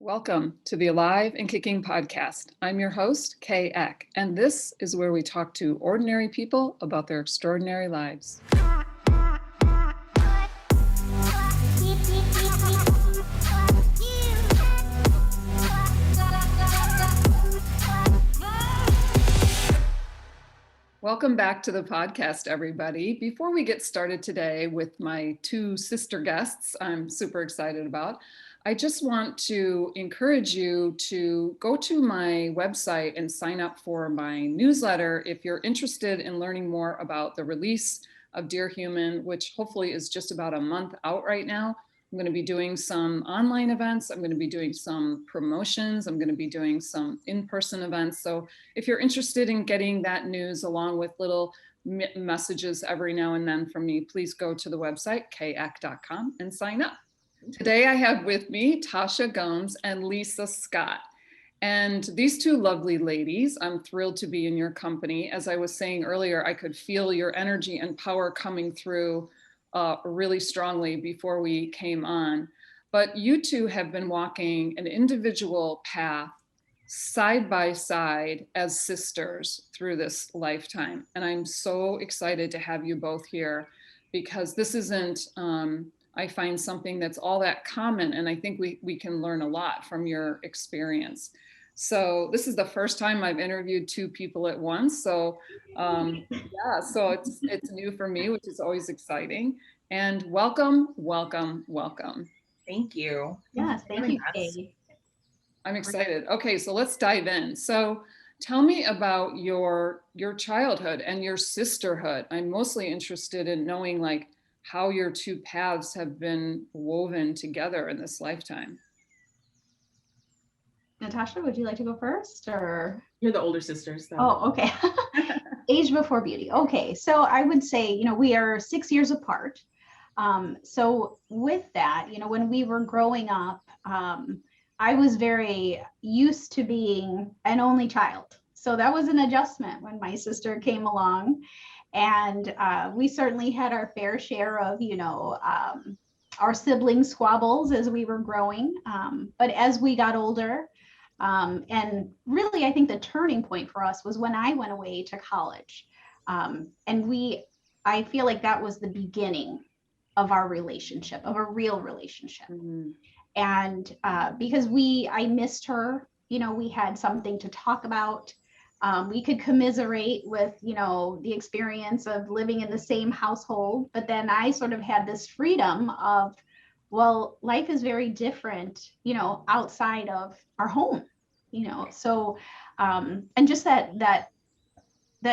Welcome to the Alive and Kicking podcast. I'm your host, Kay Eck, and this is where we talk to ordinary people about their extraordinary lives. Welcome back to the podcast, everybody. Before we get started today with my two sister guests I'm super excited about, I just want to encourage you to go to my website and sign up for my newsletter if you're interested in learning more about the release of Dear Human, which hopefully is just about a month out right now. I'm going to be doing some online events. I'm going to be doing some promotions. I'm going to be doing some in-person events. So if you're interested in getting that news along with little messages every now and then from me, please go to the website, kayak.com, and sign up. Today I have with me Tasha Gomes and Lisa Scott. And these two lovely ladies, I'm thrilled to be in your company. As I was saying earlier, I could feel your energy and power coming through really strongly before we came on. But you two have been walking an individual path side by side as sisters through this lifetime. And I'm so excited to have you both here because this isn't, I find something that's all that common. And I think we can learn a lot from your experience. So this is the first time I've interviewed two people at once. So so it's new for me, which is always exciting. And welcome, welcome, welcome. Thank you. Yes, thank you, Kay. I'm excited. Okay, so let's dive in. So tell me about your childhood and your sisterhood. I'm mostly interested in knowing like how your two paths have been woven together in this lifetime. Natasha, would you like to go first, or? You're the older sister, so. Oh, okay. Age before beauty. Okay, so I would say, we are 6 years apart. So with that, when we were growing up, I was very used to being an only child. So that was an adjustment when my sister came along. And we certainly had our fair share of, our sibling squabbles as we were growing. But as we got older, and really, I think the turning point for us was when I went away to college. And I feel like that was the beginning of our relationship, of a real relationship. Mm-hmm. And because I missed her, we had something to talk about. We could commiserate with, the experience of living in the same household, but then I sort of had this freedom of, well, life is very different, outside of our home, so, and just that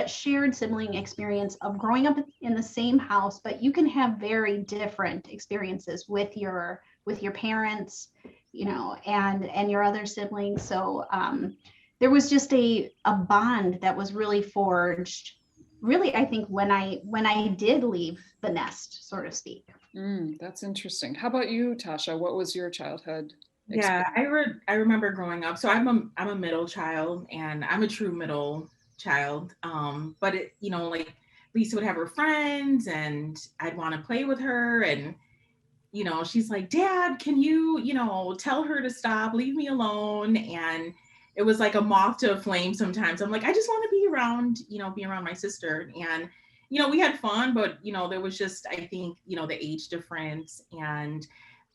shared sibling experience of growing up in the same house, but you can have very different experiences with your parents, and your other siblings. So, there was just a bond that was really forged, really, I think, when I did leave the nest, so to speak. That's interesting. How about you, Tasha? What was your childhood experience? Yeah, I remember growing up. So I'm a middle child, and I'm a true middle child. But it, like Lisa would have her friends, and I'd want to play with her, and she's like, "Dad, can you, tell her to stop, leave me alone?" And it was like a moth to a flame sometimes. I'm like, I just want to be around my sister. And, we had fun, but, there was just, I think, the age difference. And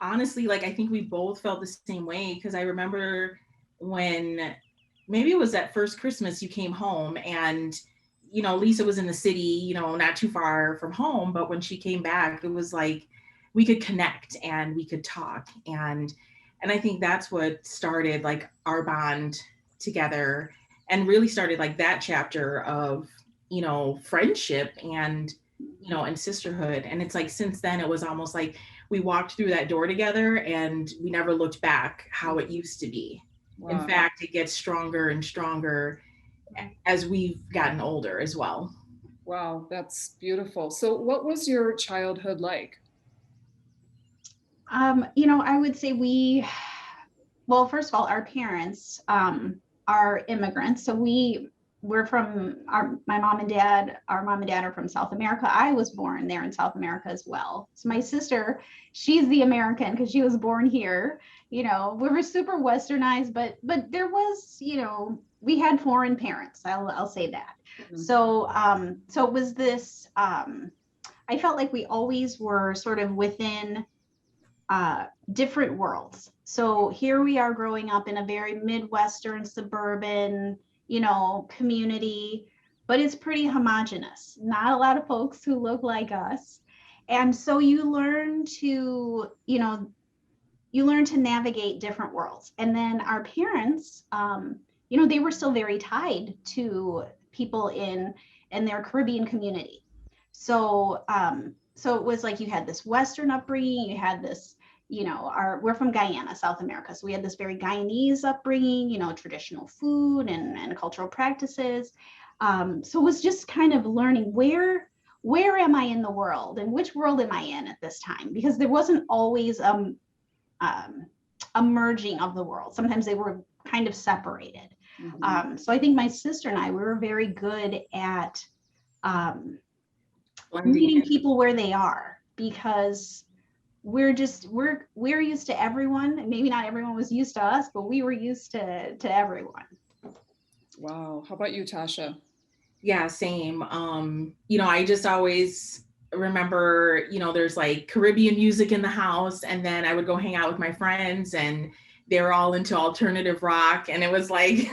honestly, like, I think we both felt the same way, because I remember when maybe it was that first Christmas you came home, and, Lisa was in the city, not too far from home. But when she came back, it was like we could connect and we could talk. And I think that's what started like our bond together, and really started like that chapter of, friendship and, and sisterhood. And it's like, since then, it was almost like we walked through that door together and we never looked back how it used to be. Wow. In fact, it gets stronger and stronger as we've gotten older as well. Wow, that's beautiful. So what was your childhood like? I would say well, first of all, our parents are immigrants. So we we're from my mom and dad, our mom and dad are from South America. I was born there in South America as well. So my sister, she's the American because she was born here. We were super westernized, but there was, we had foreign parents. I'll say that. Mm-hmm. So it was this, I felt like we always were sort of within different worlds. So here we are growing up in a very midwestern suburban, community, but it's pretty homogenous. Not a lot of folks who look like us. And so you learn to navigate different worlds. And then our parents, they were still very tied to people in their Caribbean community. So it was like you had this Western upbringing, you had this, we're from Guyana, South America. So we had this very Guyanese upbringing, traditional food and cultural practices. So it was just kind of learning where am I in the world and which world am I in at this time? Because there wasn't always a merging of the world. Sometimes they were kind of separated. Mm-hmm. So I think my sister and I, we were very good at meeting people where they are, because we're used to everyone. Maybe not everyone was used to us, but we were used to everyone. Wow. How about you, Tasha? Yeah, same. I just always remember, there's like Caribbean music in the house, and then I would go hang out with my friends and they're all into alternative rock. And it was like,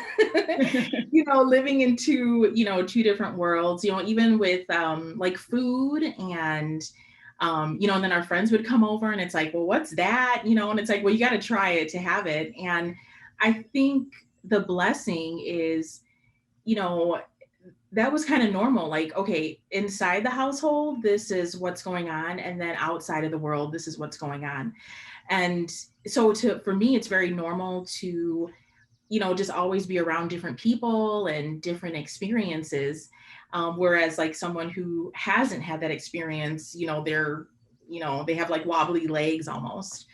living in two different worlds, even with like food and, and then our friends would come over and it's like, well, what's that? And it's like, well, you got to try it to have it. And I think the blessing is, that was kind of normal. Like, okay, inside the household, this is what's going on. And then outside of the world, this is what's going on. And so for me, it's very normal to, just always be around different people and different experiences. Whereas like someone who hasn't had that experience, they have like wobbly legs almost.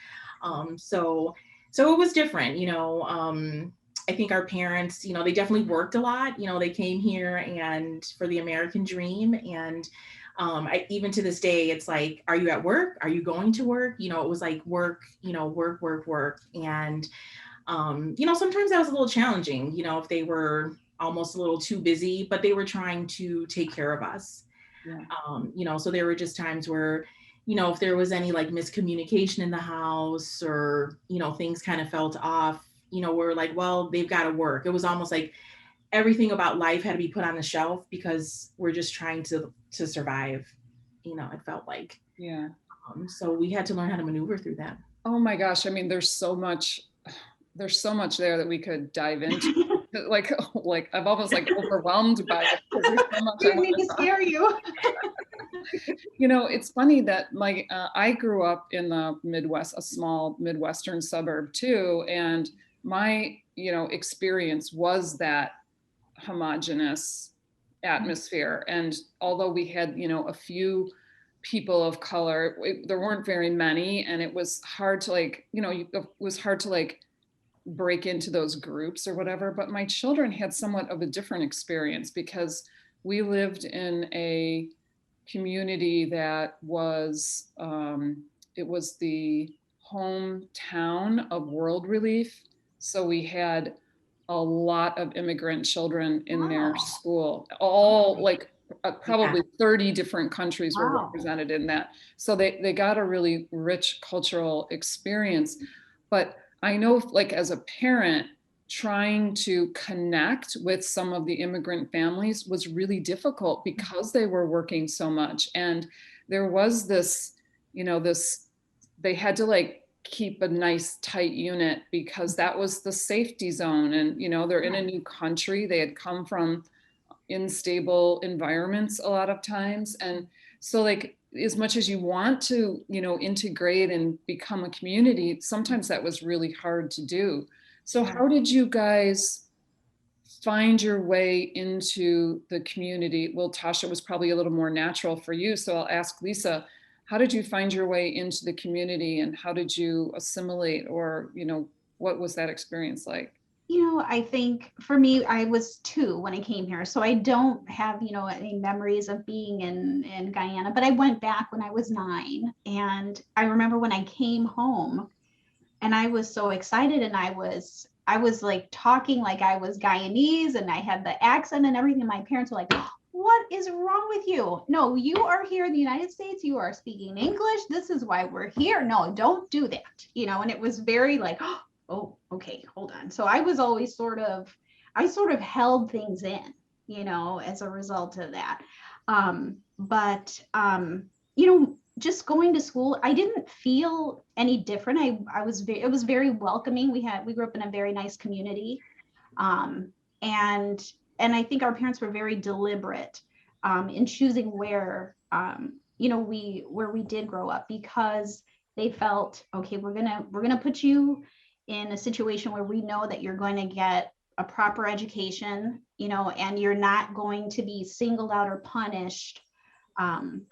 So it was different, I think our parents, they definitely worked a lot. They came here and for the American dream. And even to this day, it's like, are you at work? Are you going to work? It was like work, work. And, sometimes that was a little challenging, if they were almost a little too busy, but they were trying to take care of us. Yeah. So there were just times where, if there was any like miscommunication in the house or, things kind of felt off, we're like, well, they've got to work. It was almost like everything about life had to be put on the shelf because we're just trying to survive. It felt like. Yeah. So we had to learn how to maneuver through that. Oh my gosh. I mean, there's so much there that we could dive into. like I'm almost like overwhelmed by it. There's so much I need to scare you. It's funny that I grew up in the Midwest, a small Midwestern suburb too. And my, experience was that homogenous atmosphere. And although we had, a few people of color, there weren't very many. And it was hard to it was hard to break into those groups or whatever. But my children had somewhat of a different experience because we lived in a community that was, it was the hometown of World Relief. So we had a lot of immigrant children in their school, all probably 30 different countries were represented in that. So they got a really rich cultural experience. But I know as a parent, trying to connect with some of the immigrant families was really difficult because they were working so much. And there was this, they had to keep a nice tight unit because that was the safety zone. And, they're in a new country. They had come from unstable environments a lot of times. And so as much as you want to, integrate and become a community, sometimes that was really hard to do. So how did you guys find your way into the community? Well, Tasha, was probably a little more natural for you. So I'll ask Lisa, how did you find your way into the community and how did you assimilate or, what was that experience like? I think for me, I was 2 when I came here. So I don't have, any memories of being in Guyana, but I went back when I was 9. And I remember when I came home and I was so excited, and I was like talking like I was Guyanese, and I had the accent and everything. My parents were like, what is wrong with you? No, you are here in the United States. You are speaking English. This is why we're here. No, don't do that. And it was very like, oh, okay, hold on. So I was always I sort of held things in, as a result of that. But just going to school, I didn't feel any different. It was very welcoming. We grew up in a very nice community. Um, and I think our parents were very deliberate in choosing where we did grow up, because they felt, okay, we're gonna put you in a situation where we know that you're going to get a proper education, and you're not going to be singled out or punished, um,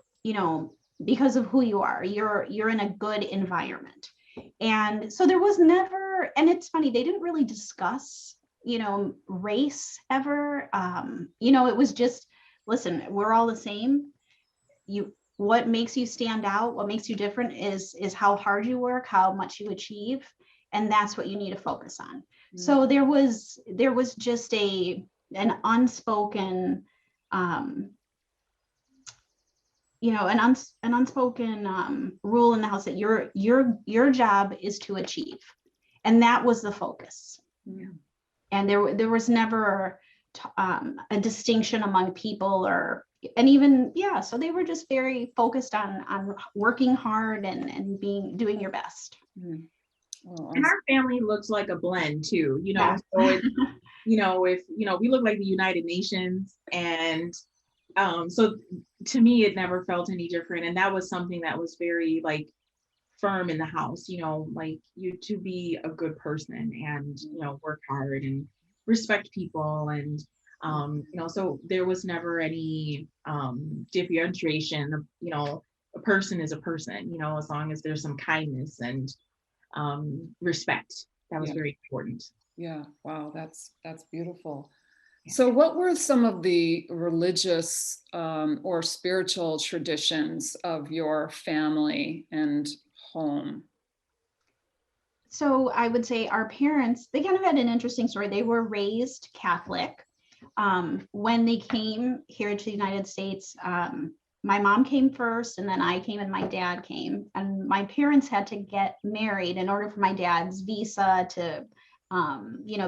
because of who you are. You're in a good environment. And so there was never, and it's funny, they didn't really discuss race ever. It was just, listen, we're all the same. What makes you stand out, what makes you different is how hard you work, how much you achieve, and that's what you need to focus on. So there was just an unspoken an unspoken rule in the house that your job is to achieve, and that was the focus. Yeah. And there was never a distinction among people, and even, so they were just very focused on working hard and doing your best. Well, And our family looks like a blend too, Yeah. so it's, if we look like the United Nations, and so to me it never felt any different, and that was something that was very like firm in the house, like you to be a good person and work hard and respect people, and so there was never any differentiation of, a person is a person, as long as there's some kindness and respect. That was very important. Yeah, wow, that's beautiful. So what were some of the religious or spiritual traditions of your family and home? So I would say our parents, they kind of had an interesting story. They were raised Catholic. When they came here to the United States, my mom came first, and then I came, and my dad came. And my parents had to get married in order for my dad's visa to,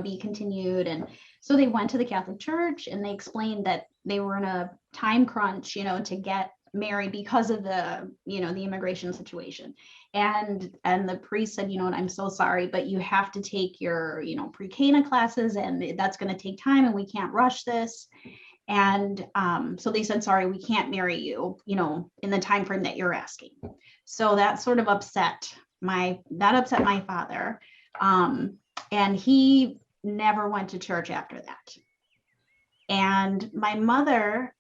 be continued. And so they went to the Catholic Church, and they explained that they were in a time crunch, to get married because of the immigration situation. And the priest said, I'm so sorry, but you have to take your pre-Cana classes, and that's going to take time, and we can't rush this. And so they said, sorry, we can't marry you in the time frame that you're asking. So that sort of upset my father, and he never went to church after that. And my mother,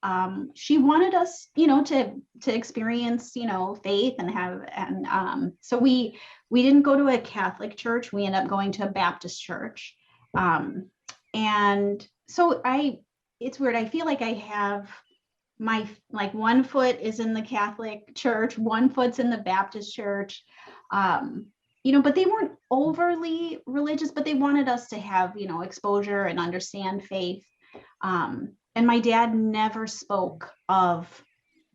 she wanted us, to experience, faith and so we didn't go to a Catholic church. We ended up going to a Baptist church. And so it's weird. I feel like I have like one foot is in the Catholic church, one foot's in the Baptist church. But they weren't overly religious, but they wanted us to have, exposure and understand faith. And my dad never spoke of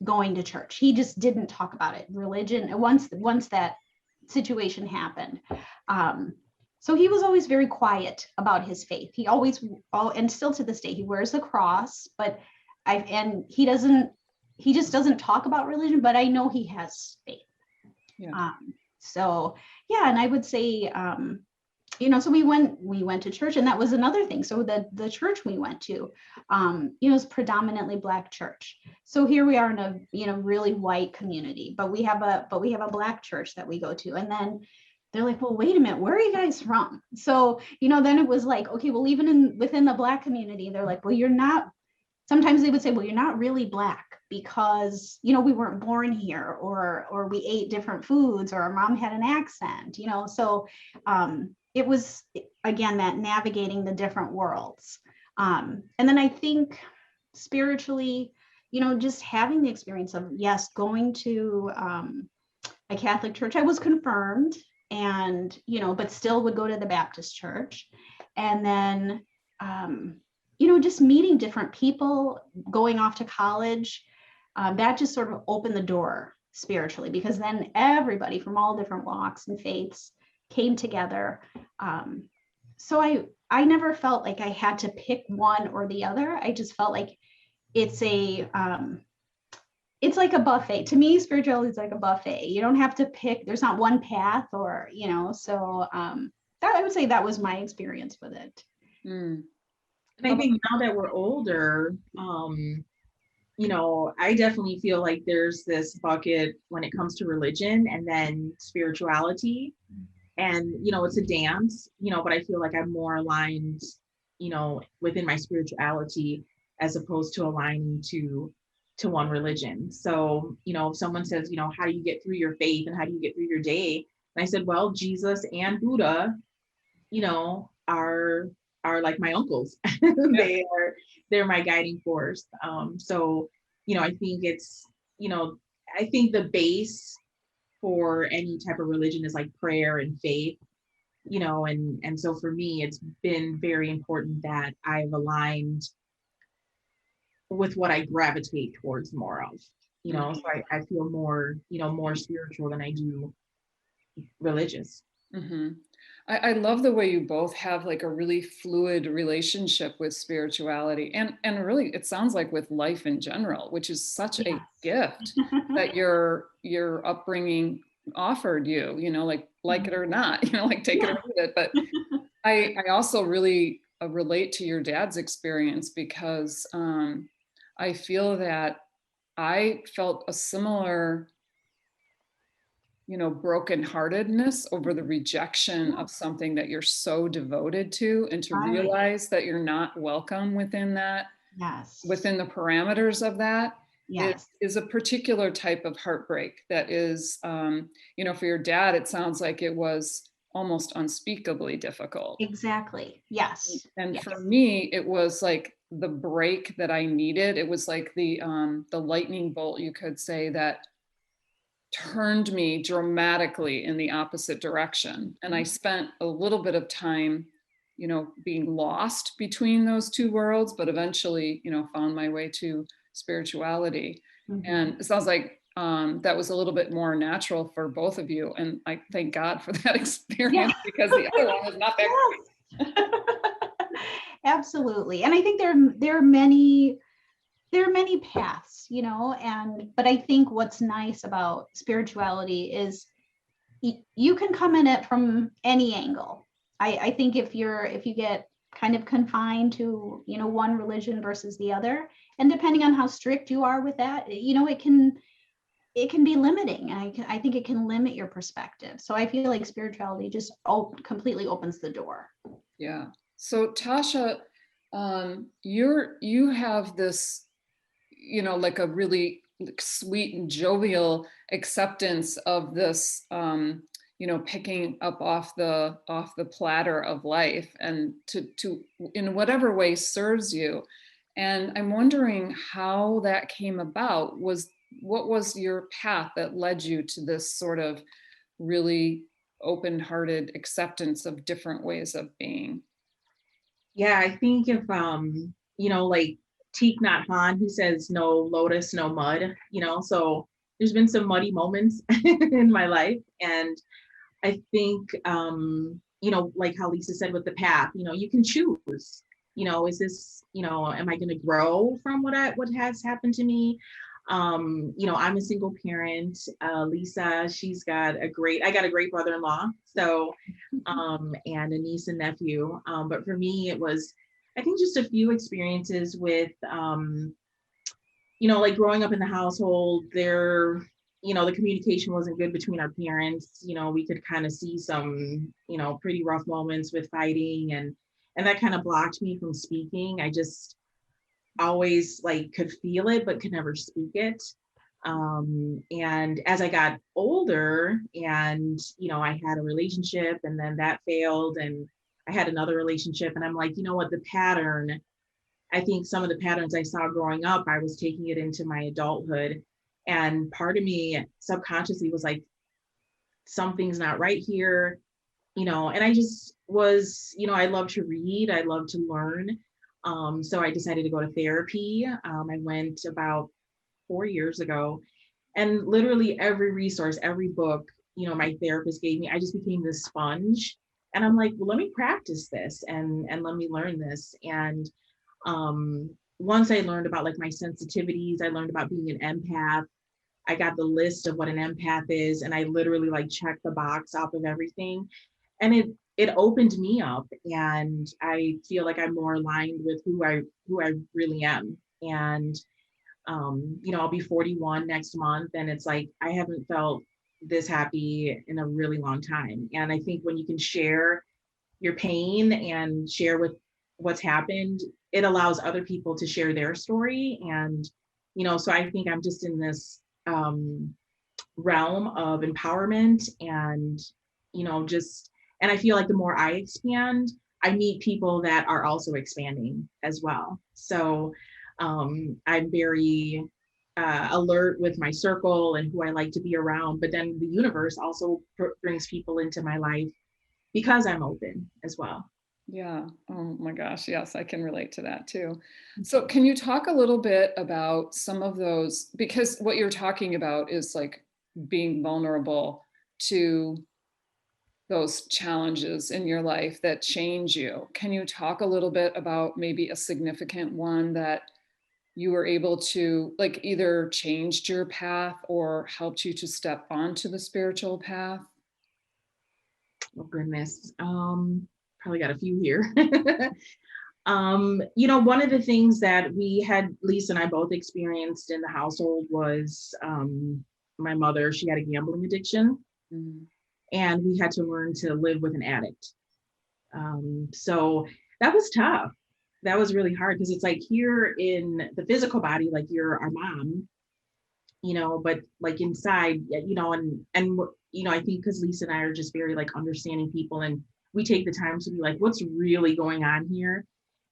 going to church. He just didn't talk about it. Religion, once that situation happened. So he was always very quiet about his faith. He always, and still to this day, he wears the cross, but he just doesn't talk about religion, but I know he has faith. Yeah. So yeah, and I would say, so we went to church, and that was another thing. So the church we went to, is predominantly Black church. So here we are in a, really white community, but we have a Black church that we go to. And then they're like, well, wait a minute, where are you guys from? So, then it was like, okay, well, even within the Black community, they're like, well, you're not, sometimes they would say, well, you're not really Black because, we weren't born here, or we ate different foods, or our mom had an accent, so, it was, again, that navigating the different worlds. And then I think spiritually, just having the experience of, yes, going to a Catholic church. I was confirmed, and, but still would go to the Baptist church. And then, just meeting different people, going off to college, that just sort of opened the door spiritually, because then everybody from all different walks and faiths came together. So I never felt like I had to pick one or the other. I just felt like it's like a buffet. To me, spirituality is like a buffet. You don't have to pick. There's not one path, or So that, I would say, that was my experience with it. Mm. And I think now that we're older, I definitely feel like there's this bucket when it comes to religion and then spirituality. And, it's a dance, but I feel like I'm more aligned, within my spirituality as opposed to aligning to one religion. So, if someone says, how do you get through your faith and how do you get through your day? And I said, well, Jesus and Buddha, are like my uncles. They're my guiding force. So, I think it's, I think the base for any type of religion is like prayer and faith, and so for me, it's been very important that I've aligned with what I gravitate towards more of, so I feel more, more spiritual than I do religious. Mm-hmm. I love the way you both have like a really fluid relationship with spirituality, and really it sounds like with life in general, which is such a gift that your upbringing offered you, like it or not, like take it or leave it. But I also really relate to your dad's experience, because I feel that I felt a similar brokenheartedness over the rejection of something that you're so devoted to, and to realize that you're not welcome within that, within the parameters of that, is a particular type of heartbreak that is, for your dad, it sounds like it was almost unspeakably difficult. Exactly. Yes. And for me, it was like the break that I needed. It was like the lightning bolt, you could say, that turned me dramatically in the opposite direction. And I spent a little bit of time, being lost between those two worlds, but eventually, found my way to spirituality. And it sounds like that was a little bit more natural for both of you. And I thank God for that experience, because the other one was not that great. Absolutely. And I think there are many paths, but I think what's nice about spirituality is you can come in it from any angle. I think if you get kind of confined to, one religion versus the other, and depending on how strict you are with that, it can be limiting. I think it can limit your perspective. So I feel like spirituality just completely opens the door. Yeah. So Tasha, you have this, like a really sweet and jovial acceptance of this, picking up off the platter of life, and to in whatever way serves you. And I'm wondering how that came about. What was your path that led you to this sort of really open-hearted acceptance of different ways of being? Yeah, I think if like Thich Nhat Hanh, who says no lotus, no mud, so there's been some muddy moments in my life. And I think, like how Lisa said with the path, you can choose, is this, am I going to grow from what has happened to me? I'm a single parent. Lisa, I got a great brother-in-law. So, and a niece and nephew. But for me, it was, I think, just a few experiences with, like growing up in the household there, the communication wasn't good between our parents. We could kind of see some, pretty rough moments with fighting, and that kind of blocked me from speaking. I just always could feel it, but could never speak it. And as I got older and, I had a relationship and then that failed and I had another relationship and I'm like, you know what, I think some of the patterns I saw growing up, I was taking it into my adulthood. And part of me subconsciously was like, something's not right here, and I just was, I love to read, I love to learn. So I decided to go to therapy. I went about 4 years ago, and literally every resource, every book, my therapist gave me, I just became this sponge. And I'm like, well, let me practice this and let me learn this. And once I learned about like my sensitivities, I learned about being an empath. I got the list of what an empath is, and I literally like checked the box off of everything. And it opened me up, and I feel like I'm more aligned with who I really am. And I'll be 41 next month, and it's like I haven't felt this happy in a really long time. And I think when you can share your pain and share with what's happened, it allows other people to share their story. And so I think I'm just in this realm of empowerment, and just, and I feel like the more I expand, I meet people that are also expanding as well. So I'm very alert with my circle and who I like to be around, but then the universe also brings people into my life because I'm open as well. Yeah. Oh my gosh. Yes, I can relate to that too. So, can you talk a little bit about some of those? Because what you're talking about is like being vulnerable to those challenges in your life that change you. Can you talk a little bit about maybe a significant one that you were able to like either changed your path or helped you to step onto the spiritual path? Oh goodness. Probably got a few here. One of the things that Lisa and I both experienced in the household was my mother, she had a gambling addiction. Mm. And we had to learn to live with an addict. So that was tough. That was really hard because it's like here in the physical body, like you're our mom, but like inside, and I think because Lisa and I are just very like understanding people, and we take the time to be like, what's really going on here?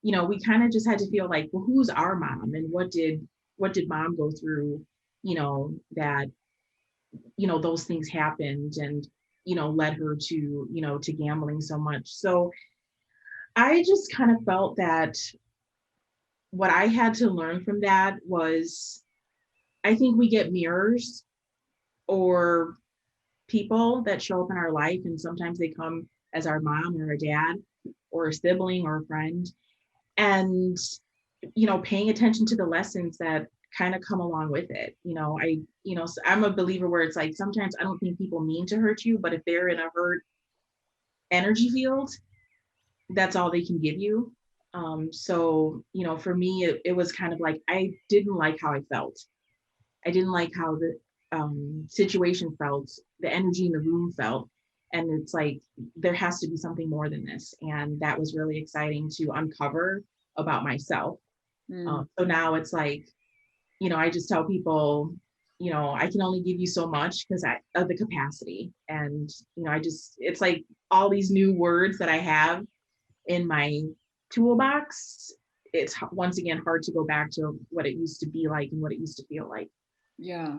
We kind of just had to feel like, well, who's our mom, and what did mom go through, that those things happened, and led her to to gambling so much. So I just kind of felt that what I had to learn from that was, I think we get mirrors or people that show up in our life, and sometimes they come as our mom or a dad or a sibling or a friend, and paying attention to the lessons that kind of come along with it. So I'm a believer where it's like, sometimes I don't think people mean to hurt you, but if they're in a hurt energy field, that's all they can give you. So for me, it was kind of like, I didn't like how I felt. I didn't like how the situation felt, the energy in the room felt. And it's like, there has to be something more than this. And that was really exciting to uncover about myself. So now it's like, I just tell people, I can only give you so much because of the capacity. And, it's like all these new words that I have in my toolbox. It's once again hard to go back to what it used to be like and what it used to feel like. Yeah,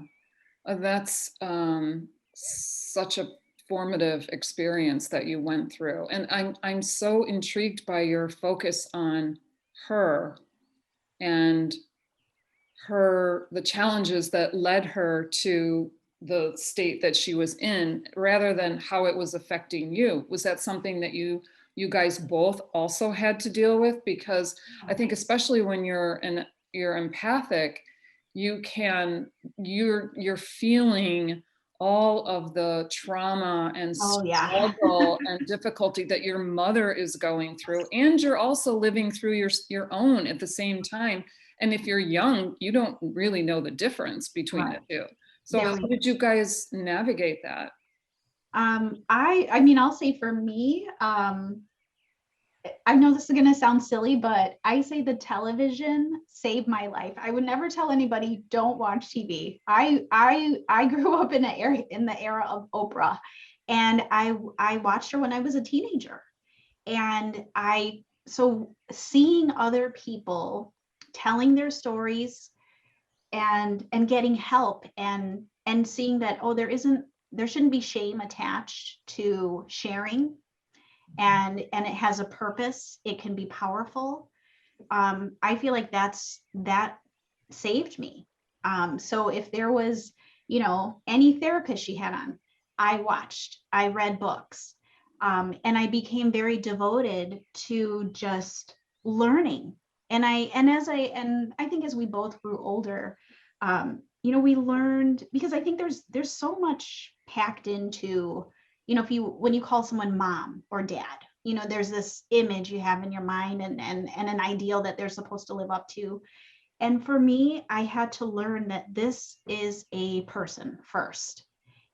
that's such a formative experience that you went through, and I'm so intrigued by your focus on her and the challenges that led her to the state that she was in, rather than how it was affecting you. Was that something that you guys both also had to deal with? Because I think especially when you're empathic, you're feeling all of the trauma and Oh yeah. struggle and difficulty that your mother is going through, and you're also living through your own at the same time. And if you're young, you don't really know the difference between Right. the two. So how did you guys navigate that? I mean, I'll say for me, I know this is going to sound silly, but I say the television saved my life. I would never tell anybody don't watch TV. I grew up in the era of Oprah, and I watched her when I was a teenager. And so seeing other people telling their stories and getting help and seeing that, oh, there shouldn't be shame attached to sharing, and it has a purpose, it can be powerful. I feel like that saved me. So if there was, any therapist she had on, I watched, I read books, and I became very devoted to just learning. And I think as we both grew older, we learned, because I think there's so much packed into, when you call someone mom or dad, there's this image you have in your mind, and an ideal that they're supposed to live up to. And for me, I had to learn that this is a person first,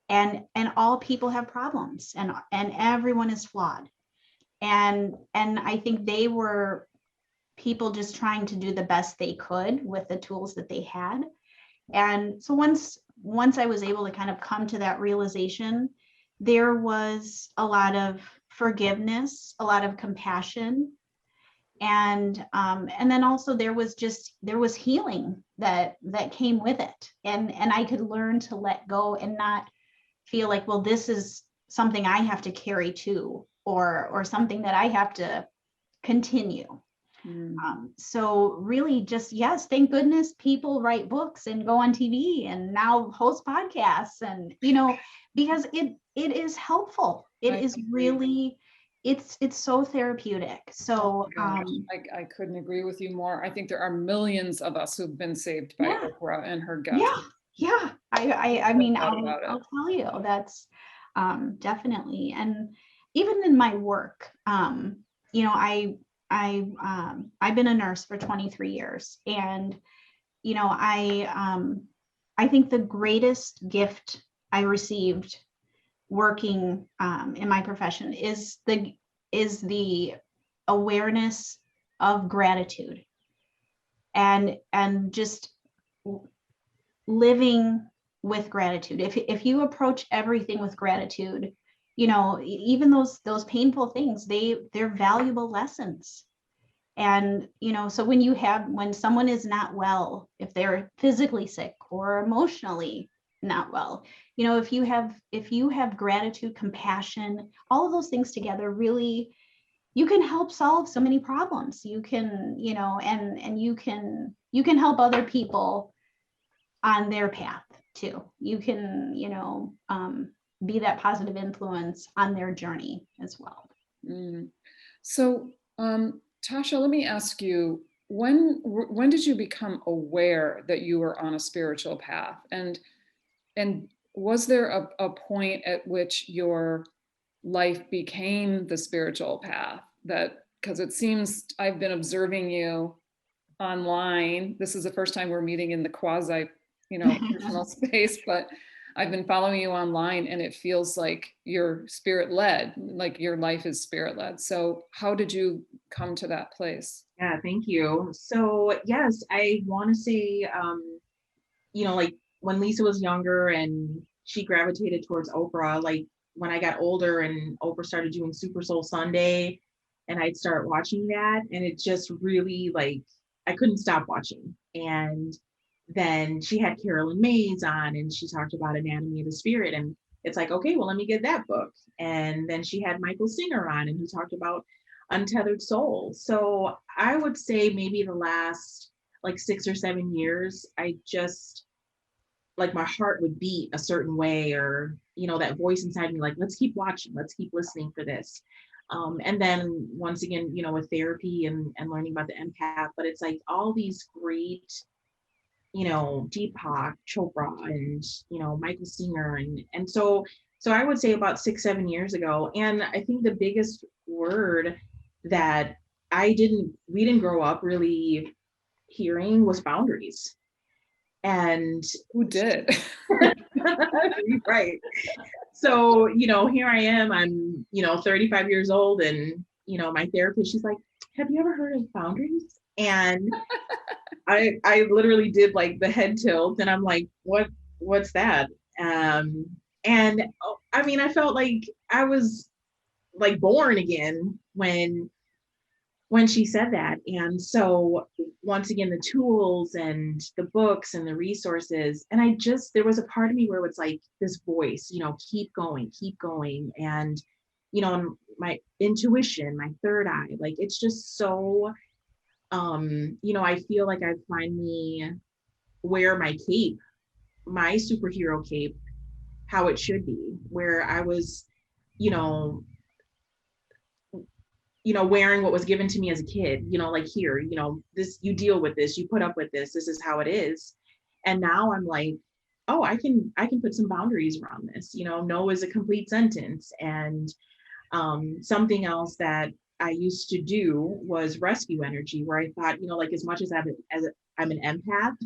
and all people have problems, and everyone is flawed. And I think they were people just trying to do the best they could with the tools that they had. And so once I was able to kind of come to that realization, there was a lot of forgiveness, a lot of compassion, and then also there was healing that came with it, and I could learn to let go and not feel like, well, this is something I have to carry too, or something that I have to continue. So really just, yes, thank goodness people write books and go on TV and now host podcasts, and, because it is helpful. It is really, it's so therapeutic. So I couldn't agree with you more. I think there are millions of us who've been saved by Oprah and her guests. Yeah. I mean, I'll tell you, that's definitely. And even in my work, I've been a nurse for 23 years, and I think the greatest gift I received working in my profession is the awareness of gratitude, and just living with gratitude. If you approach everything with gratitude, even those painful things, they're valuable lessons. And so when someone is not well, if they're physically sick or emotionally not well, if you have gratitude, compassion, all of those things together, really, you can help solve so many problems. You can, and you can help other people on their path too. You can, be that positive influence on their journey as well. So, Tasha, let me ask you, when did you become aware that you were on a spiritual path? And was there a point at which your life became the spiritual path? Because it seems I've been observing you online. This is the first time we're meeting in the quasi, personal space, but I've been following you online, and it feels like you're spirit led, like your life is spirit led. So how did you come to that place? Yeah, thank you. So yes, I want to say, like when Lisa was younger and she gravitated towards Oprah, like when I got older and Oprah started doing Super Soul Sunday, and I'd start watching that, and it just really, like, I couldn't stop watching. And then she had Carolyn Mays on, and she talked about Anatomy of the Spirit, and it's like, okay, well, let me get that book. And then she had Michael Singer on, and he talked about Untethered Soul. So I would say maybe the last like 6 or 7 years, I just, like, my heart would beat a certain way, or that voice inside me, like, let's keep watching, let's keep listening for this. And then once again, with therapy and learning about the empath, but it's like all these great, Deepak Chopra and, Michael Singer. And so I would say about 6-7 years ago. And I think the biggest word that we didn't grow up really hearing was boundaries. And who did? Right. So, here I am, I'm, 35 years old, and, my therapist, she's like, have you ever heard of boundaries? And I literally did like the head tilt, and I'm like, what's that? And I mean, I felt like I was like born again when she said that. And so once again, the tools and the books and the resources, and there was a part of me where it's like this voice, keep going. And, my intuition, my third eye, like, it's just so, I feel like I finally wear my cape, my superhero cape, how it should be, where I was, you know, wearing what was given to me as a kid, like, here, this, you deal with this, you put up with this is how it is. And now I'm like, oh, I can put some boundaries around this. No is a complete sentence. And something else that I used to do was rescue energy, where I thought, like, as much as I'm an empath,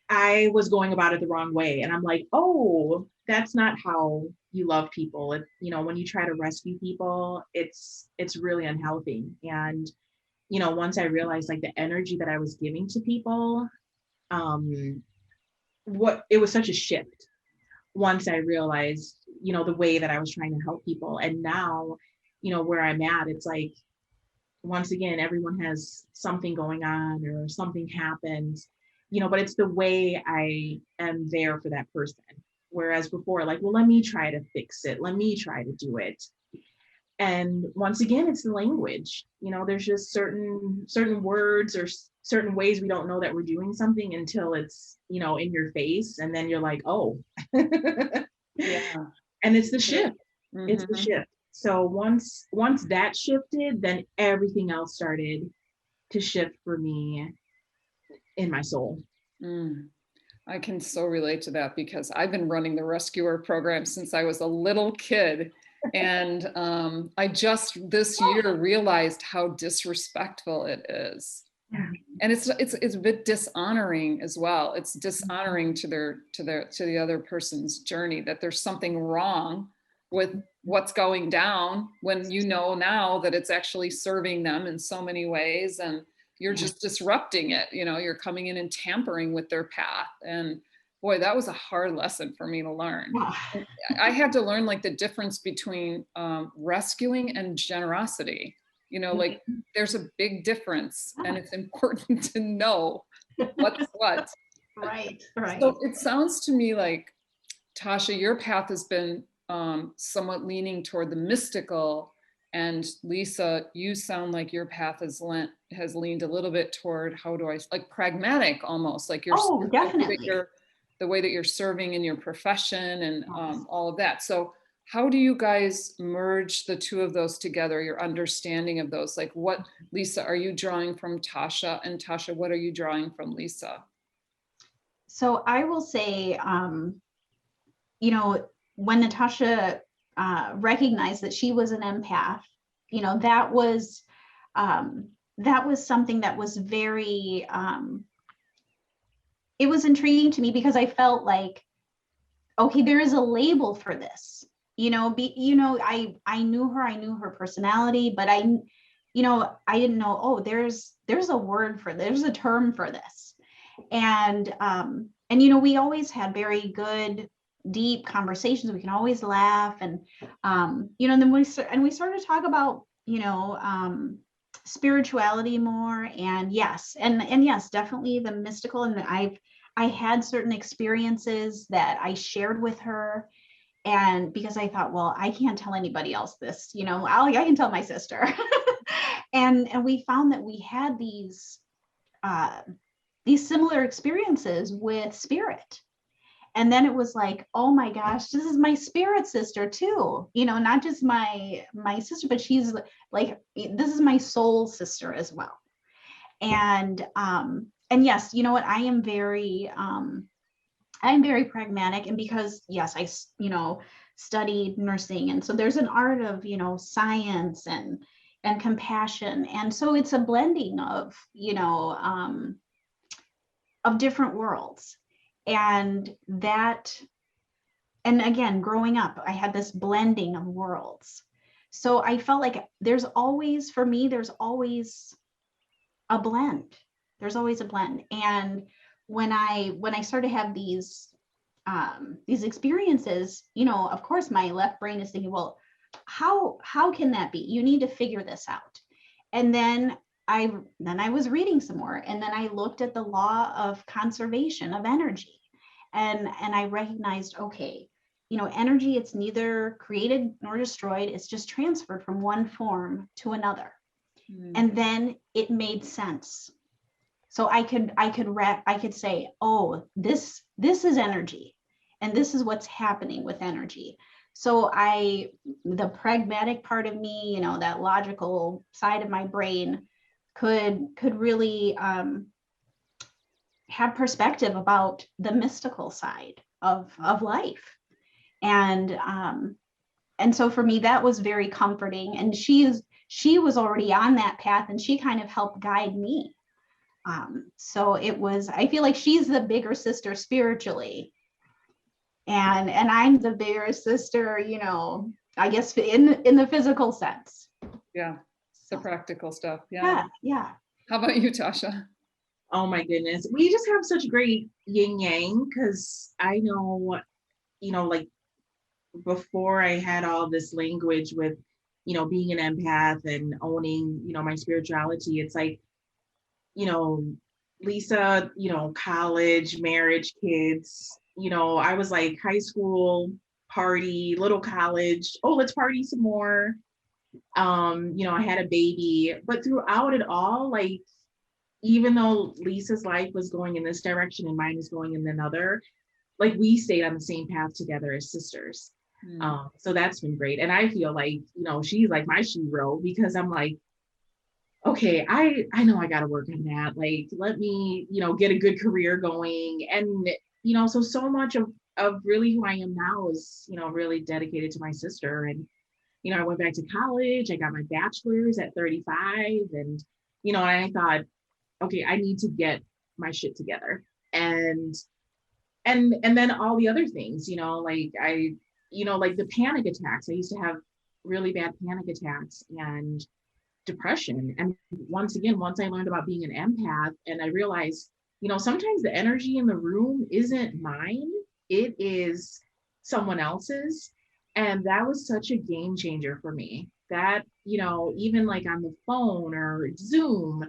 I was going about it the wrong way. And I'm like, oh, that's not how you love people. When you try to rescue people, it's really unhealthy. And, once I realized, like, the energy that I was giving to people, it was such a shift once I realized, the way that I was trying to help people. And now, where I'm at, it's like, once again, everyone has something going on or something happens, but it's the way I am there for that person. Whereas before, like, well, let me try to fix it. Let me try to do it. And once again, it's the language. There's just certain words or certain ways we don't know that we're doing something until it's, in your face. And then you're like, oh, Yeah. And it's the shift. Mm-hmm. It's the shift. So once that shifted, then everything else started to shift for me in my soul. I can so relate to that, because I've been running the rescuer program since I was a little kid. And I just this year realized how disrespectful it is. Yeah. And it's a bit dishonoring as well. It's dishonoring to the other person's journey, that there's something wrong with what's going down, when now that it's actually serving them in so many ways, and you're just disrupting it. You're coming in and tampering with their path. And boy, that was a hard lesson for me to learn. I had to learn, like, the difference between rescuing and generosity. Like, there's a big difference, and it's important to know what's what. Right. So it sounds to me like, Tasha, your path has been somewhat leaning toward the mystical, and Lisa, you sound like your path has leaned a little bit toward, like, pragmatic, almost like you're, definitely, the way that you're serving in your profession, and all of that. So how do you guys merge the two of those together, your understanding of those? Like, what, Lisa, are you drawing from Tasha? And Tasha, what are you drawing from Lisa? So I will say, when Natasha recognized that she was an empath, that was something that was very, it was intriguing to me, because I felt like, okay, there is a label for this. I knew her personality, but I didn't know, oh, there's a word for this, there's a term for this. And we always had very good, deep conversations. We can always laugh. And, then we started to talk about, spirituality more. And yes, and yes, definitely the mystical. And I had certain experiences that I shared with her. And because I thought, well, I can't tell anybody else this, I can tell my sister. and we found that we had these similar experiences with spirit. And then it was like, oh my gosh, this is my spirit sister too, not just my sister, but she's like, this is my soul sister as well. And yes, you know what, I'm very pragmatic. And because, yes, I studied nursing, and so there's an art of, science and compassion. And so it's a blending of, of different worlds. And again, growing up, I had this blending of worlds. So I felt like there's always, for me, there's always a blend. There's always a blend. And when I started to have these experiences, of course my left brain is thinking, well, how can that be? You need to figure this out. And then I was reading some more, and then I looked at the law of conservation of energy, and I recognized, okay, energy, it's neither created nor destroyed, it's just transferred from one form to another. And then it made sense. So I could say, oh, this is energy, and this is what's happening with energy. So the pragmatic part of me, that logical side of my brain could really have perspective about the mystical side of life. And so for me, that was very comforting. And she was already on that path, and she kind of helped guide me. So I feel like she's the bigger sister spiritually. And I'm the bigger sister, I guess in the physical sense. Yeah. The practical stuff. Yeah. Yeah. How about you, Tasha? Oh my goodness. We just have such great yin yang, because I know, like before I had all this language with, being an empath and owning, my spirituality, it's like, Lisa, college, marriage, kids, I was like high school, party, little college, oh, let's party some more. I had a baby, but throughout it all, like, even though Lisa's life was going in this direction and mine was going in another, like we stayed on the same path together as sisters. So that's been great. And I feel like, she's like my shero, because I'm like, okay, I know I got to work on that. Like, let me, get a good career going. And, so much of really who I am now is, really dedicated to my sister. And, I went back to college, I got my bachelor's at 35, and, and I thought, okay, I need to get my shit together. And then all the other things, like like the panic attacks. I used to have really bad panic attacks and depression. And once I learned about being an empath, and I realized, sometimes the energy in the room isn't mine, it is someone else's. And that was such a game changer for me, that, even like on the phone or Zoom,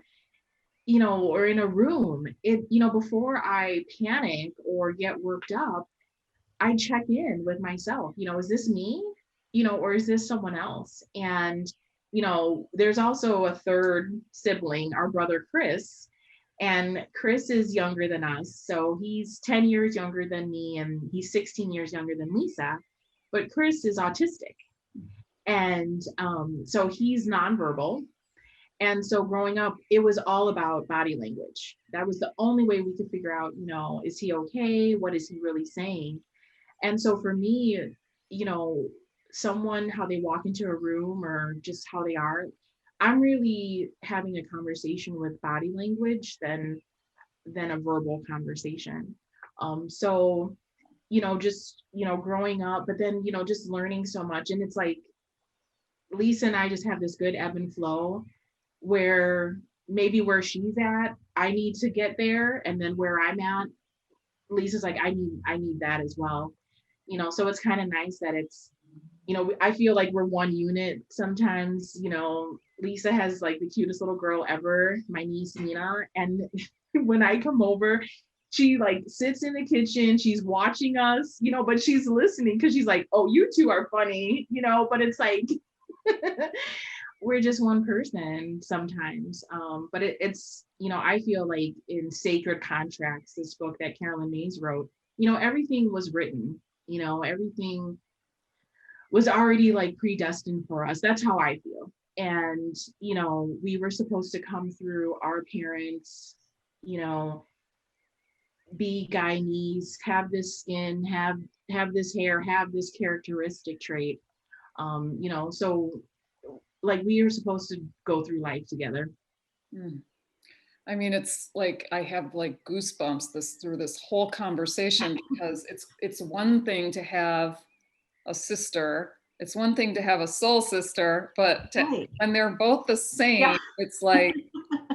or in a room, before I panic or get worked up, I check in with myself, is this me, or is this someone else? And, there's also a third sibling, our brother, Chris, and Chris is younger than us. So he's 10 years younger than me, and he's 16 years younger than Lisa, but Chris is autistic. And so he's nonverbal. And so growing up, it was all about body language. That was the only way we could figure out, is he okay? What is he really saying? And so for me, someone, how they walk into a room or just how they are, I'm really having a conversation with body language than a verbal conversation. So, just, growing up, but then, just learning so much. And it's like, Lisa and I just have this good ebb and flow, where maybe where she's at, I need to get there. And then where I'm at, Lisa's like, I need that as well. So it's kind of nice that it's, I feel like we're one unit sometimes. Lisa has like the cutest little girl ever, my niece Nina. And when I come over, she like sits in the kitchen, she's watching us, but she's listening, because she's like, oh, you two are funny, but it's like, we're just one person sometimes. But it's, I feel like in Sacred Contracts, this book that Carolyn Mays wrote, everything was written, everything was already like predestined for us. That's how I feel. And, we were supposed to come through our parents, be Guyanese, have this skin, have this hair, have this characteristic trait. So like we are supposed to go through life together. I mean, it's like I have like goosebumps through this whole conversation, because it's one thing to have a sister it's one thing to have a soul sister, but Right. when they're both the Yeah. same, it's like,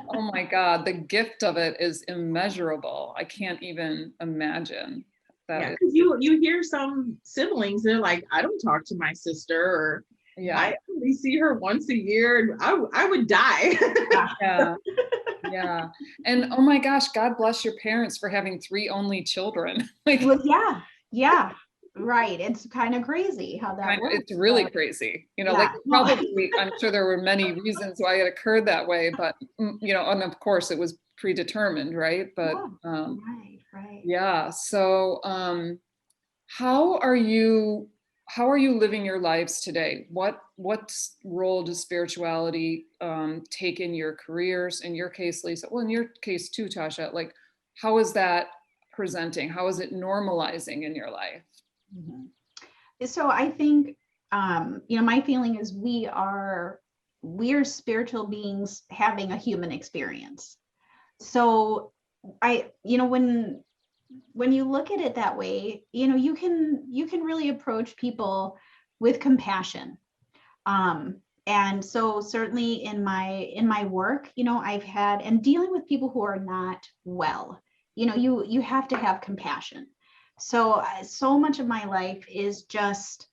oh my God, the gift of it is immeasurable. I can't even imagine that. Yeah, because you hear some siblings, they're like, I don't talk to my sister, or Yeah, I only see her once a year, and I would die. yeah, yeah. And oh my gosh, God bless your parents for having three only children. Like, Well, yeah, yeah, right. It's kind of crazy how that works. it's really But crazy. Like yeah, no, probably, I'm sure there were many reasons why it occurred that way, but and of course it was predetermined, right? But yeah, right, right. yeah. So how are you living your lives today? What role does spirituality take in your careers? In your case, Lisa, well, in your case too, Tasha, like how is that presenting? How is it normalizing in your life? Mhm. So I think, my feeling is we're spiritual beings having a human experience. So when you look at it that way, you can really approach people with compassion. And so certainly in my work, I've had, and dealing with people who are not well, you have to have compassion. So much of my life is just,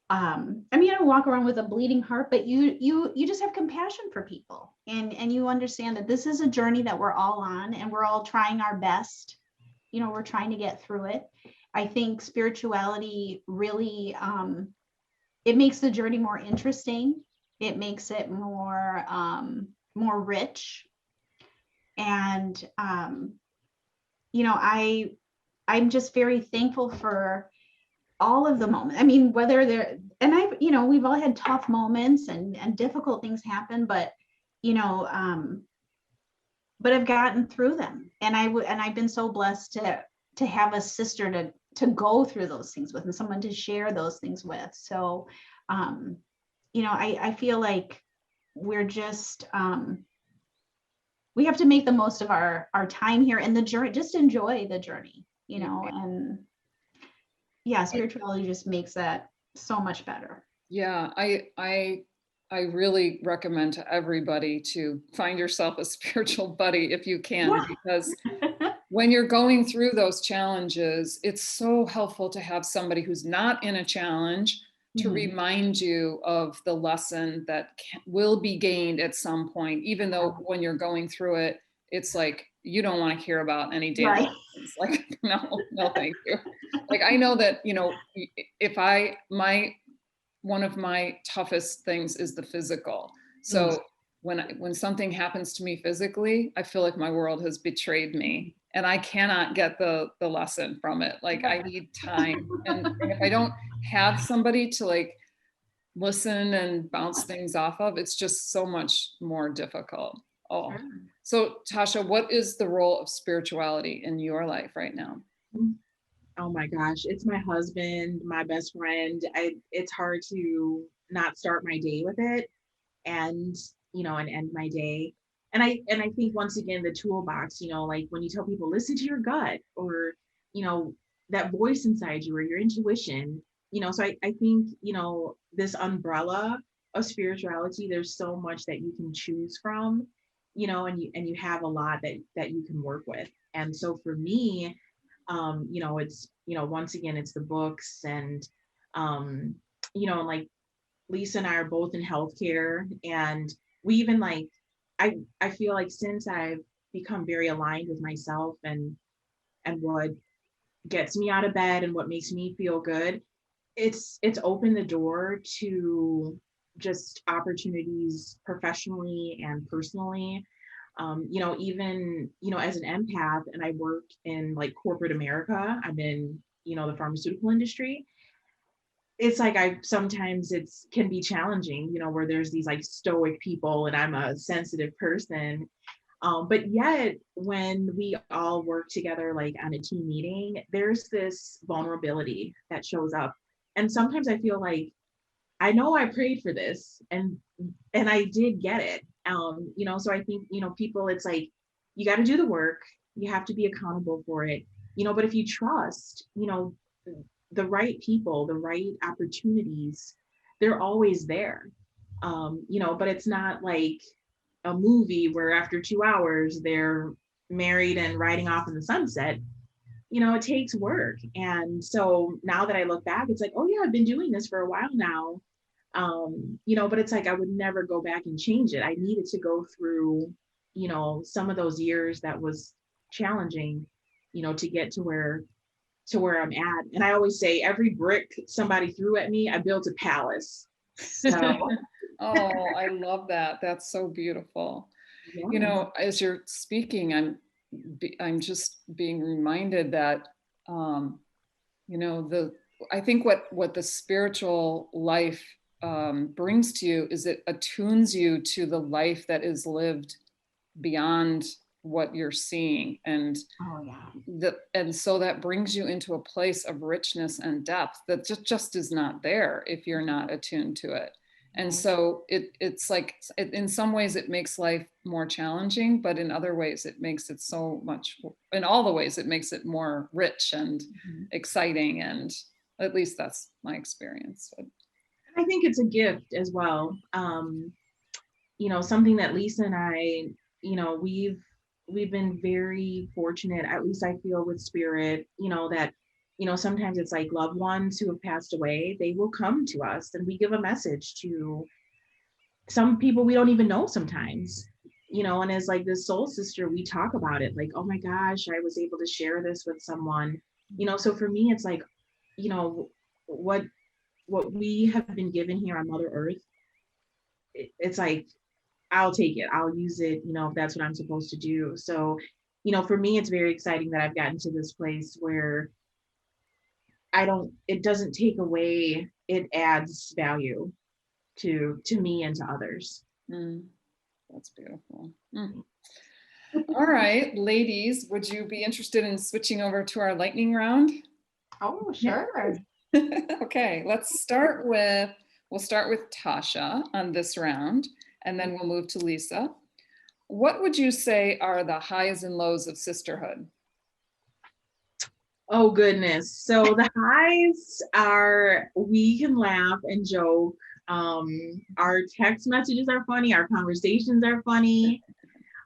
I don't walk around with a bleeding heart, but you just have compassion for people, and you understand that this is a journey that we're all on, and we're all trying our best. We're trying to get through it. I think spirituality really, it makes the journey more interesting. It makes it more rich. And I'm just very thankful for all of the moments. I mean, whether they're, and we've all had tough moments and difficult things happen, but you know, but I've gotten through them, and I've been so blessed to have a sister to go through those things with, and someone to share those things with. So, um, I feel like we're just, we have to make the most of our time here and the journey, just enjoy the journey, and yeah, spirituality just makes that so much better. Yeah, I really recommend to everybody to find yourself a spiritual buddy if you can, Yeah. because when you're going through those challenges, it's so helpful to have somebody who's not in a challenge to Mhm. remind you of the lesson that will be gained at some point, even though when you're going through it, it's like you don't want to hear about any damn Right. lessons. Like, no, no, thank you. Like, I know that, if my one of my toughest things is the physical. Mm. So when something happens to me physically, I feel like my world has betrayed me and I cannot get the lesson from it. Like I need time. And if I don't have somebody to like listen and bounce things off of, it's just so much more difficult. Oh. Sure. So Tasha, what is the role of spirituality in your life right now? Oh my gosh, it's my husband, my best friend. It's hard to not start my day with it, and and end my day. And I think once again the toolbox, like when you tell people listen to your gut, or you know that voice inside you, or your intuition. So I think this umbrella of spirituality, there's so much that you can choose from, and you have a lot that you can work with. And so for me, it's once again it's the books, and um like Lisa and I are both in healthcare, and we even like, I feel like since I've become very aligned with myself, and what gets me out of bed and what makes me feel good, it's opened the door to just opportunities professionally and personally. Even as an empath, and I work in like corporate America, I'm in the pharmaceutical industry. It's like I sometimes it's can be challenging, where there's these like stoic people and I'm a sensitive person. But yet when we all work together like on a team meeting, there's this vulnerability that shows up. And sometimes I feel like I know I prayed for this, and I did get it. So I think, people, it's like you got to do the work, you have to be accountable for it, but if you trust, the right people, the right opportunities, they're always there. But it's not like a movie where after 2 hours they're married and riding off in the sunset. It takes work. And so now that I look back, it's like, oh yeah, I've been doing this for a while now. But it's like I would never go back and change it. I needed to go through, some of those years that was challenging, to get to where I'm at. And I always say every brick somebody threw at me, I built a palace. So Oh, I love that. That's so beautiful. yeah. As you're speaking, I'm just being reminded that, I think what the spiritual life brings to you is it attunes you to the life that is lived beyond what you're seeing, and Oh yeah. and so that brings you into a place of richness and depth that just is not there if you're not attuned to it. And so it's like in some ways it makes life more challenging, but in other ways it makes it so much, in all the ways it makes it more rich and exciting, and at least that's my experience. I think it's a gift as well. Something that Lisa and I, we've been very fortunate, at least I feel with Spirit, that, sometimes it's like loved ones who have passed away, they will come to us and we give a message to some people we don't even know sometimes, and as like this soul sister, we talk about it like, oh my gosh, I was able to share this with someone, so for me, it's like, what we have been given here on Mother Earth, it's like, I'll take it. I'll use it, if that's what I'm supposed to do. So, for me, it's very exciting that I've gotten to this place where it doesn't take away, it adds value to me and to others. That's beautiful. All right, ladies, would you be interested in switching over to our lightning round? Oh, sure. Okay, we'll start with Tasha on this round, and then we'll move to Lisa. What would you say are the highs and lows of sisterhood? Oh, goodness. So the highs are we can laugh and joke. Our text messages are funny. Our conversations are funny.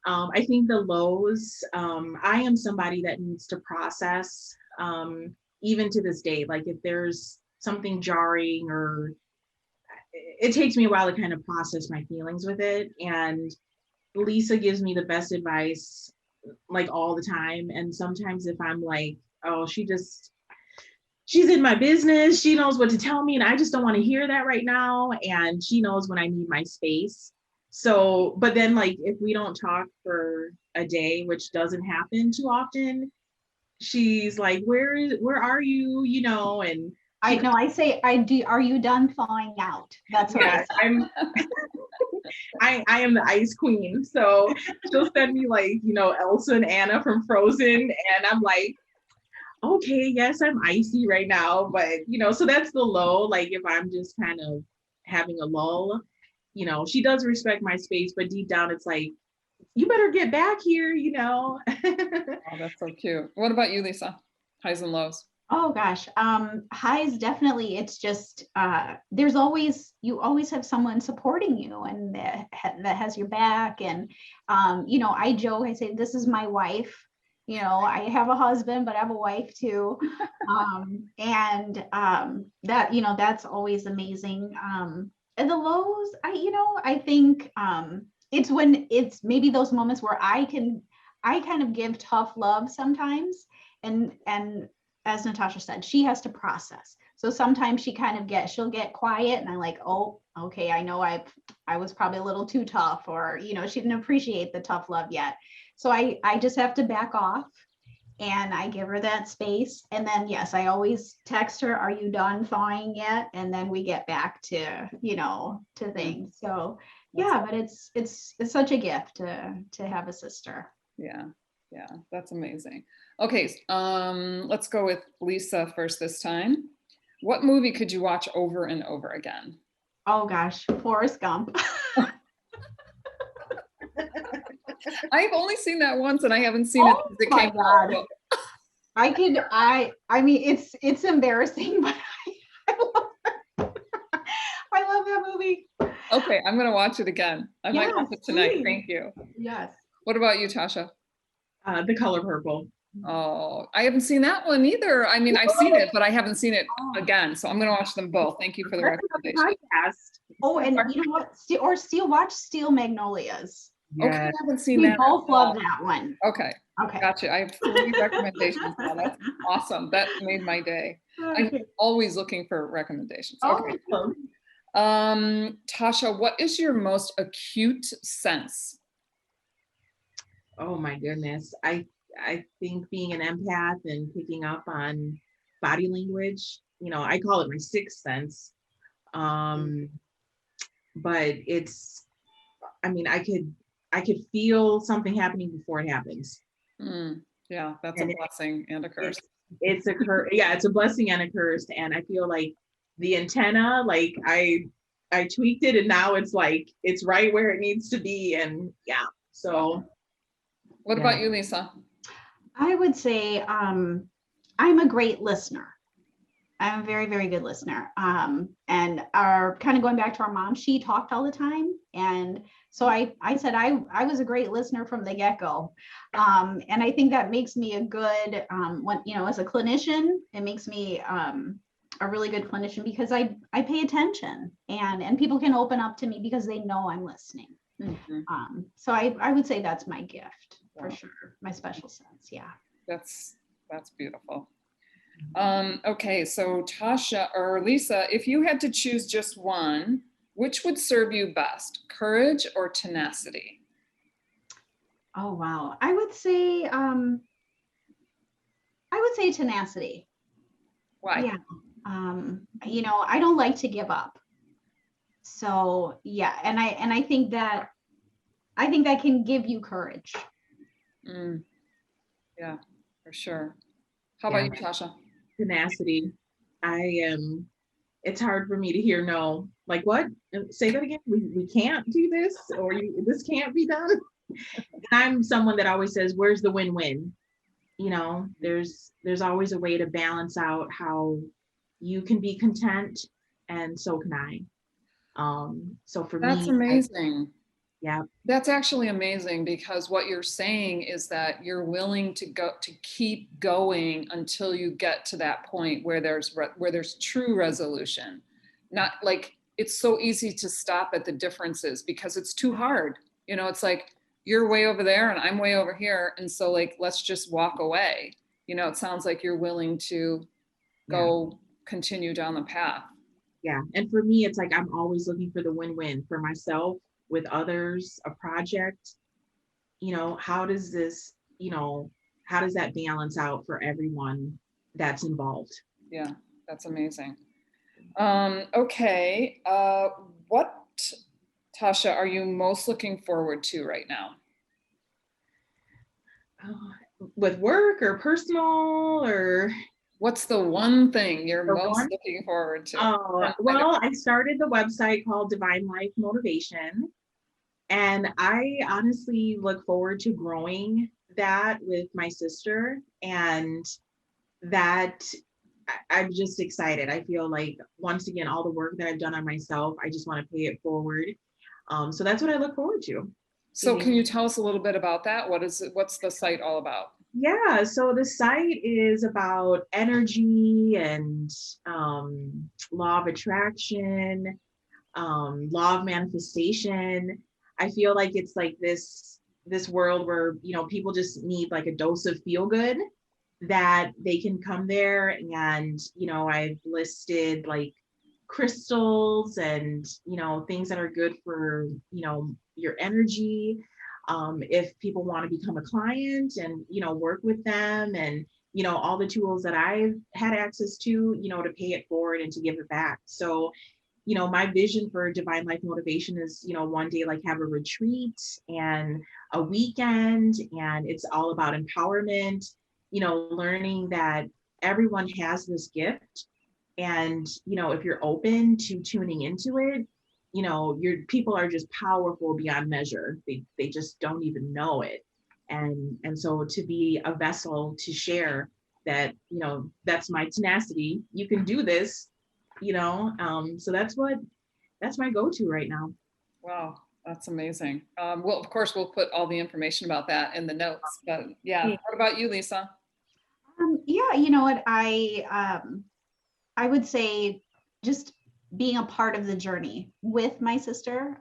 I think the lows, I am somebody that needs to process, even to this day. Like if there's something jarring, or it takes me a while to kind of process my feelings with it. And Lisa gives me the best advice like all the time. And sometimes if I'm like, oh, she's in my business, she knows what to tell me, and I just don't want to hear that right now. And she knows when I need my space. So, but then like if we don't talk for a day, which doesn't happen too often, she's like, where are you? And I know, I say, are you done thawing out? That's what I say. I am the ice queen. So she'll send me like, Elsa and Anna from Frozen. And I'm like, okay, yes, I'm icy right now. But, so that's the low. Like if I'm just kind of having a lull, she does respect my space, but deep down it's like, you better get back here, Oh, that's so cute. What about you, Lisa? Highs and lows? Oh gosh, highs, definitely. It's just you always have someone supporting you, and that has your back. And I joke, I say, this is my wife. I have a husband, but I have a wife too. And that, that's always amazing. And the lows, I think it's when it's maybe those moments where I kind of give tough love sometimes, and as Natasha said, she has to process. So sometimes she'll get quiet, and I'm like, oh, okay, I know I was probably a little too tough, or, she didn't appreciate the tough love yet. So I just have to back off, and I give her that space. And then, yes, I always text her, are you done thawing yet? And then we get back to, to things. So yeah, but it's such a gift to have a sister. Yeah, that's amazing. Okay, let's go with Lisa first this time. What movie could you watch over and over again? Oh gosh, Forrest Gump. I've only seen that once, and I haven't seen it since it came out. I mean, it's embarrassing, but I Okay, I'm going to watch it again. I might Yes, watch it tonight. please. Thank you. Yes. What about you, Tasha? The Color Purple. Oh, I haven't seen that one either. I mean, I've seen it, but I haven't seen it Oh. again. So I'm going to watch them both. Thank you for the That's recommendation. another podcast. Oh, and you know what? Watch Steel Magnolias. Okay, I Yes. haven't seen We that. both at all. love that one. Okay, Okay. gotcha. I have 3 recommendations now. That's awesome. That made my day. I'm Okay. always looking for recommendations. Oh, Okay. Tasha, what is your most acute sense? Oh my goodness. I think being an empath and picking up on body language, I call it my sixth sense. But it's, I mean, I could feel something happening before it happens. Yeah, that's And a blessing and a curse. It's a curse. Yeah, it's a blessing and a curse. And I feel like the antenna, like I tweaked it and now it's like, it's right where it needs to be. And yeah, so. What about you, Lisa? I would say I'm a great listener. I'm a very, very good listener. And our kind of going back to our mom, she talked all the time. And so I said I was a great listener from the get-go. And I think that makes me a good, as a clinician, it makes me a really good clinician because I pay attention and people can open up to me because they know I'm listening. Mm-hmm. So I would say that's my gift for Wow. sure. My special sense. Yeah. That's beautiful. Okay, so Tasha or Lisa, if you had to choose just one, which would serve you best, courage or tenacity? Oh wow. I would say tenacity. Why? Yeah. I don't like to give up. So yeah, and I think that can give you courage. Yeah, for sure. How about you, Tasha? Tenacity. It's hard for me to hear no. Like what? Say that again. We can't do this, or this can't be done. I'm someone that always says, "Where's the win-win?" There's always a way to balance out how you can be content, and so can I. So for That's me, amazing. Yeah. That's actually amazing because what you're saying is that you're willing to keep going until you get to that point where there's true resolution. Not like it's so easy to stop at the differences because it's too hard. It's like you're way over there and I'm way over here. And so like, let's just walk away. It sounds like you're willing to go continue down the path. Yeah. And for me, it's like I'm always looking for the win-win for myself, with others, a project. How does that balance out for everyone that's involved? Yeah, that's amazing. Okay. What, Tasha, are you most looking forward to right now? With work or personal, or what's the one thing you're most looking forward to? Well, I started the website called Divine Life Motivation, and I honestly look forward to growing that with my sister, and that I'm just excited. I feel like once again, all the work that I've done on myself, I just want to pay it forward. So that's what I look forward to. So can you tell us a little bit about that? What's the site all about? Yeah, so the site is about energy and law of attraction, law of manifestation. I feel like it's like this world where, people just need like a dose of feel good, that they can come there. And, I've listed like crystals and, things that are good for, your energy. If people want to become a client and, work with them, and, all the tools that I've had access to, to pay it forward and to give it back. So, my vision for Divine Life Motivation is, one day like have a retreat and a weekend, and it's all about empowerment, learning that everyone has this gift. And, if you're open to tuning into it, your people are just powerful beyond measure. They just don't even know it. And so to be a vessel to share that, that's my tenacity. You can do this, so that's my go-to right now. Wow, that's amazing. Well, of course, we'll put all the information about that in the notes. But yeah, what about you, Lisa? Yeah, you know what, I would say just being a part of the journey with my sister.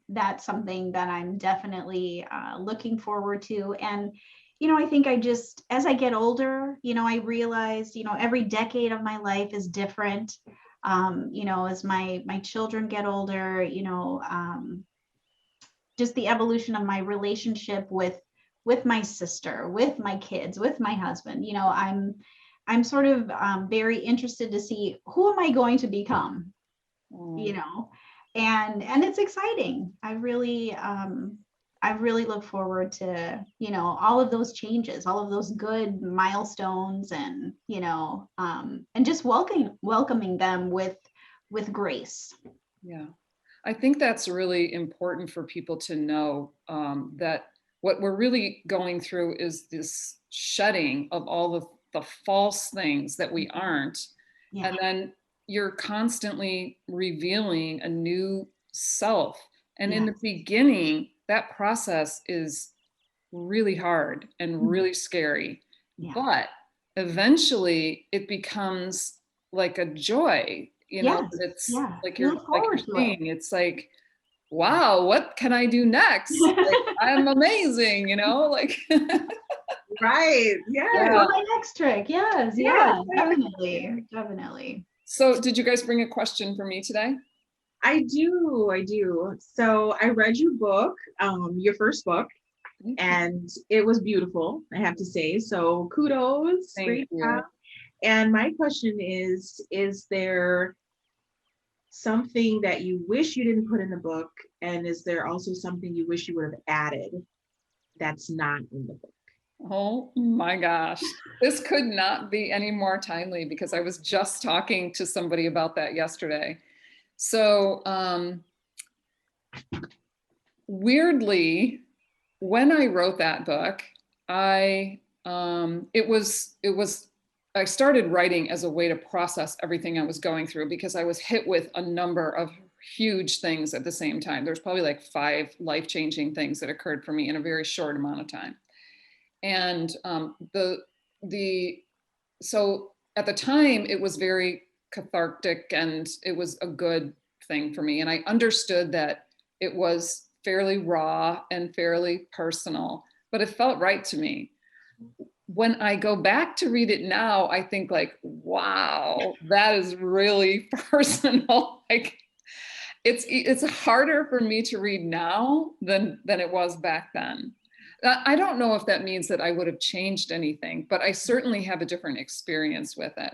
That's something that I'm definitely looking forward to. And, I think I just, as I get older, I realized, every decade of my life is different. As my children get older, just the evolution of my relationship with my sister, with my kids, with my husband. I'm sort of very interested to see who am I going to become, you Mm, know, and it's exciting. I really look forward to, all of those changes, all of those good milestones, and, and just welcoming them with grace. yeah. I think that's really important for people to know, that what we're really going through is this shedding of all the false things that we aren't. Yeah, And then you're constantly revealing a new self. And in yeah, the beginning, that process is really hard and really scary. yeah, But eventually it becomes like a joy, yes, it's yeah. like You you're look like you're forward to it. saying, it's like, wow, what can I do next? Like, I'm amazing, like Right. Yes. yeah. Oh, my next trick. Yes, Yes. yeah, definitely, definitely. So did you guys bring a question for me today? I do. I do. So I read your book, your first book, Thank you. and it was beautiful, I have to say. So kudos. Thank Great you. job. And my question is there something that you wish you didn't put in the book? And is there also something you wish you would have added that's not in the book? Oh my gosh. This could not be any more timely because I was just talking to somebody about that yesterday. So, weirdly, when I wrote that book, I started writing as a way to process everything I was going through because I was hit with a number of huge things at the same time. There's probably like 5 life-changing things that occurred for me in a very short amount of time. And the so at the time it was very cathartic and it was a good thing for me. And I understood that it was fairly raw and fairly personal, but it felt right to me. When I go back to read it now, I think like, wow, that is really personal. Like it's harder for me to read now than it was back then. I don't know if that means that I would have changed anything, but I certainly have a different experience with it.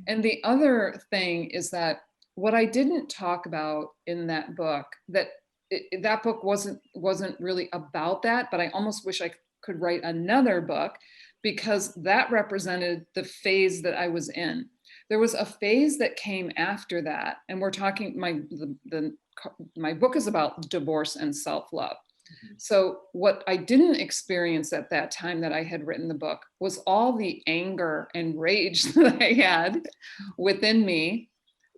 And the other thing is that what I didn't talk about in that book, that book wasn't really about that, but I almost wish I could write another book because that represented the phase that I was in. There was a phase that came after that, and we're talking my book is about divorce and self-love. So what I didn't experience at that time that I had written the book was all the anger and rage that I had within me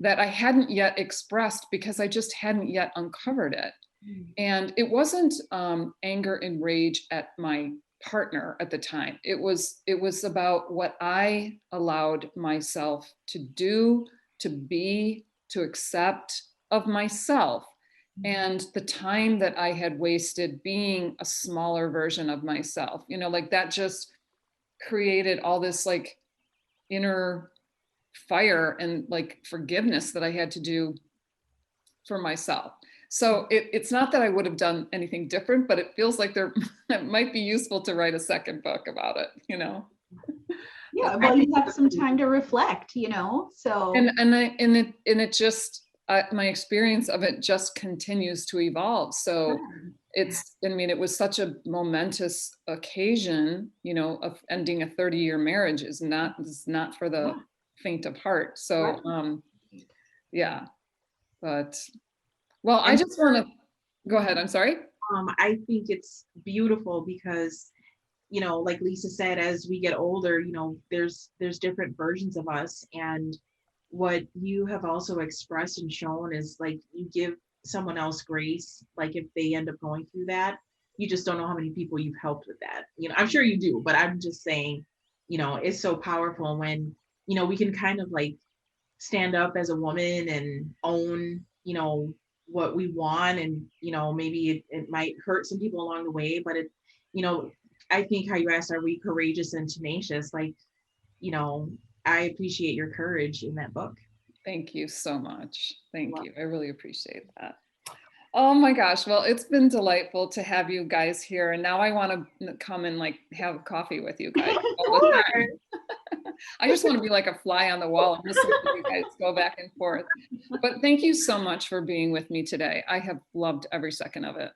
that I hadn't yet expressed because I just hadn't yet uncovered it. And it wasn't anger and rage at my partner at the time. It was about what I allowed myself to do, to be, to accept of myself, and the time that I had wasted being a smaller version of myself. Like that just created all this like inner fire and like forgiveness that I had to do for myself. So it's not that I would have done anything different, but it feels like it might be useful to write a second book about it. Yeah, I well, you think have some time to reflect, so And it just my experience of it just continues to evolve. So sure. it was such a momentous occasion, of ending a 30-year marriage is not for the Yeah, faint of heart. So right. yeah, but well, I and just want to go ahead. I'm sorry. I think it's beautiful because like Lisa said, as we get older, there's different versions of us. And what you have also expressed and shown is like you give someone else grace, like if they end up going through that. You just don't know how many people you've helped with that. I'm sure you do, but I'm just saying, it's so powerful when, we can kind of like stand up as a woman and own, what we want. And, maybe it might hurt some people along the way, but I think how you asked, are we courageous and tenacious? Like, I appreciate your courage in that book. Thank you so much. Thank you. I really appreciate that. Oh my gosh. Well, it's been delightful to have you guys here. And now I want to come and like have coffee with you guys all the time. I just want to be like a fly on the wall and listen to you guys go back and forth. But thank you so much for being with me today. I have loved every second of it.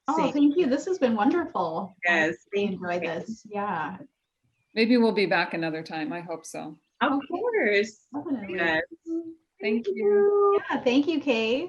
Oh, thank you. This has been wonderful. Yes. I enjoyed this. Yeah. Maybe we'll be back another time. I hope so. Of course. Definitely. Yes. Thank you. Yeah. Thank you, Kay.